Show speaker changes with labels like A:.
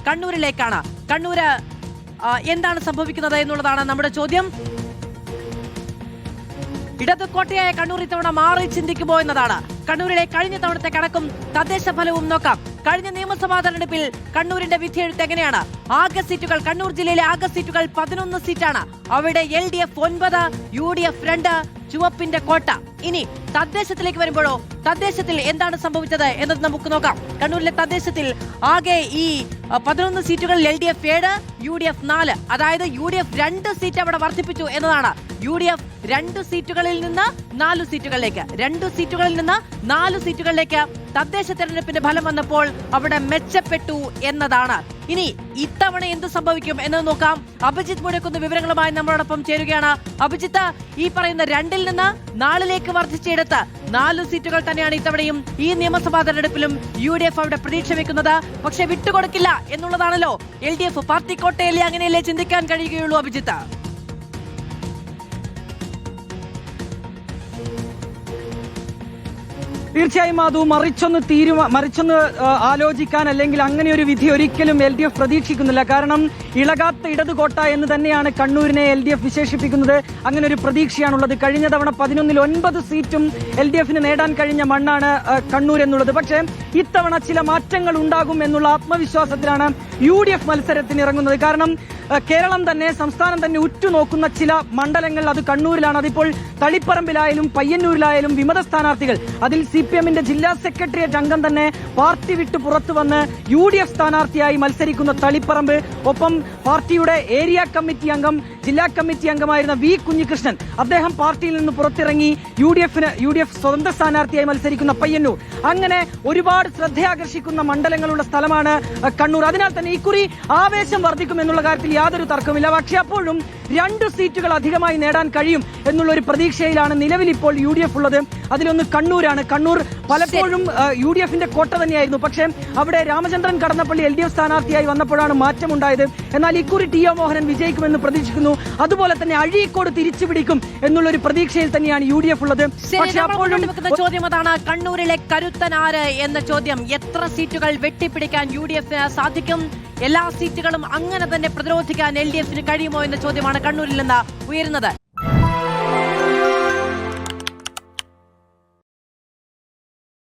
A: കണ്ണൂരിലേക്കാണ്. കണ്ണൂര് എന്താണ് സംഭവിക്കുന്നത് എന്നുള്ളതാണ് നമ്മുടെ ചോദ്യം. ഇടത് കോട്ടയായ കണ്ണൂർ ഇത്തവണ മാറി ചിന്തിക്കുമോ എന്നതാണ്. കണ്ണൂരിലെ കഴിഞ്ഞ തവണത്തെ കണക്കും തദ്ദേശ ഫലവും നോക്കാം. കഴിഞ്ഞ നിയമസഭാ തെരഞ്ഞെടുപ്പിൽ കണ്ണൂരിന്റെ വിധിയെഴുത്ത് എങ്ങനെയാണ്? ആകെ സീറ്റുകൾ, കണ്ണൂർ ജില്ലയിലെ ആകെ സീറ്റുകൾ 11 സീറ്റാണ്. അവിടെ LDF 9, UDF 2, ചുവപ്പിന്റെ കോട്ട. ഇനി തദ്ദേശത്തിലേക്ക് വരുമ്പോഴോ, തദ്ദേശത്തിൽ എന്താണ് സംഭവിച്ചത് എന്നത് നമുക്ക് നോക്കാം. കണ്ണൂരിലെ തദ്ദേശത്തിൽ ആകെ ഈ 11 സീറ്റുകൾ LDF 7, UDF 4, അതായത് UDF 2 സീറ്റ് അവിടെ വർദ്ധിപ്പിച്ചു എന്നതാണ്. UDF 2 സീറ്റുകളിൽ നിന്ന് 4 സീറ്റുകളിലേക്ക്, 2 സീറ്റുകളിൽ നിന്ന് 4 സീറ്റുകളിലേക്ക് തദ്ദേശ തെരഞ്ഞെടുപ്പിന്റെ ഫലം വന്നപ്പോൾ അവിടെ മെച്ചപ്പെട്ടു എന്നതാണ്. ഇനി ഇത്തവണ എന്ത് സംഭവിക്കും എന്നത് നോക്കാം. അഭിജിത്ത് മുഴക്കുന്ന വിവരങ്ങളുമായി നമ്മളോടൊപ്പം ചേരുകയാണ്. അഭിജിത്ത്, ഈ പറയുന്ന 2-ൽ നിന്ന് 4-ലേക്ക് വർദ്ധിച്ചെടുത്ത് 4 സീറ്റുകൾ തന്നെയാണ് ഇത്തവണയും ഈ നിയമസഭാ തെരഞ്ഞെടുപ്പിലും UDF അവിടെ പ്രതീക്ഷ വെക്കുന്നത്. പക്ഷെ വിട്ടുകൊടുക്കില്ല എന്നുള്ളതാണല്ലോ LDF. പാർട്ടി കോട്ടയല്ലേ, അങ്ങനെയല്ലേ ചിന്തിക്കാൻ കഴിയുകയുള്ളൂ അഭിജിത്ത്?
B: തീർച്ചയായും അത് മറിച്ചൊന്ന് ആലോചിക്കാൻ, അല്ലെങ്കിൽ അങ്ങനെ ഒരു വിധി ഒരിക്കലും LDF പ്രതീക്ഷിക്കുന്നില്ല. കാരണം ഇളകാത്ത ഇടതുകോട്ട എന്ന് തന്നെയാണ് കണ്ണൂരിനെ LDF വിശേഷിപ്പിക്കുന്നത്. അങ്ങനെ ഒരു പ്രതീക്ഷയാണുള്ളത്. കഴിഞ്ഞ തവണ 11-ൽ 9 സീറ്റും LDFന് നേടാൻ കഴിഞ്ഞ മണ്ണാണ് കണ്ണൂർ എന്നുള്ളത്. പക്ഷേ ഇത്തവണ ചില മാറ്റങ്ങൾ ഉണ്ടാകും എന്നുള്ള ആത്മവിശ്വാസത്തിലാണ് UDF മത്സരത്തിന് ഇറങ്ങുന്നത്. കാരണം കേരളം തന്നെ, സംസ്ഥാനം തന്നെ ഉറ്റുനോക്കുന്ന ചില മണ്ഡലങ്ങൾ അത് കണ്ണൂരിലാണ്. അതിപ്പോൾ തളിപ്പറമ്പിലായാലും പയ്യന്നൂരിലായാലും വിമത സ്ഥാനാർത്ഥികൾ, അതിൽ CPM-ന്റെ ജില്ലാ സെക്രട്ടേറിയറ്റ് അംഗം തന്നെ പാർട്ടി വിട്ട് പുറത്തു വന്ന് UDF സ്ഥാനാർത്ഥിയായി മത്സരിക്കുന്ന തളിപ്പറമ്പ്, ഒപ്പം പാർട്ടിയുടെ ഏരിയ കമ്മിറ്റി അംഗം, ജില്ലാ കമ്മിറ്റി അംഗമായിരുന്ന V കുഞ്ഞികൃഷ്ണൻ, അദ്ദേഹം പാർട്ടിയിൽ നിന്ന് പുറത്തിറങ്ങി UDF സ്വതന്ത്ര സ്ഥാനാർത്ഥിയായി മത്സരിക്കുന്ന പയ്യന്നൂർ. അങ്ങനെ ഒരുപാട് ശ്രദ്ധയാകർഷിക്കുന്ന മണ്ഡലങ്ങളുള്ള സ്ഥലമാണ് കണ്ണൂർ. അതിനാൽ തന്നെ ഇക്കുറി ആവേശം വർദ്ധിക്കും എന്നുള്ള കാര്യത്തിൽ യാതൊരു തർക്കമില്ല. പക്ഷെ അപ്പോഴും 2 സീറ്റുകൾ അധികമായി നേടാൻ കഴിയും എന്നുള്ള ഒരു പ്രതീക്ഷയിലാണ് നിലവിൽ ഇപ്പോൾ UDF ഉള്ളത്. അതിലൊന്ന് കണ്ണൂരാണ്. കണ്ണൂർ പലപ്പോഴും UDFന്റെ കോട്ട തന്നെയായിരുന്നു. പക്ഷേ അവിടെ രാമചന്ദ്രൻ കടന്നപ്പള്ളി LDF സ്ഥാനാർത്ഥിയായി വന്നപ്പോഴാണ് മാറ്റമുണ്ടായത്. എന്നാൽ ഇക്കുറി TO മോഹനൻ വിജയിക്കുമെന്ന് പ്രതീക്ഷിക്കുന്നു. അതുപോലെ തന്നെ അഴീക്കോട് തിരിച്ചുപിടിക്കും എന്നുള്ളൊരു പ്രതീക്ഷയിൽ തന്നെയാണ് UDF ഉള്ളത്. പക്ഷേ അപ്പോഴും
A: ചോദ്യം അതാണ്, കണ്ണൂരിലെ കരുത്തനാര് എന്ന ചോദ്യം. എത്ര സീറ്റുകൾ വെട്ടിപ്പിടിക്കാൻ UDFന് സാധിക്കും? എല്ലാ സീറ്റുകളും അങ്ങനെ തന്നെ പ്രതിരോധിക്കാൻ LDFന് കഴിയുമോ എന്ന ചോദ്യമാണ് കണ്ണൂരിൽ നിന്ന് ഉയരുന്നത്.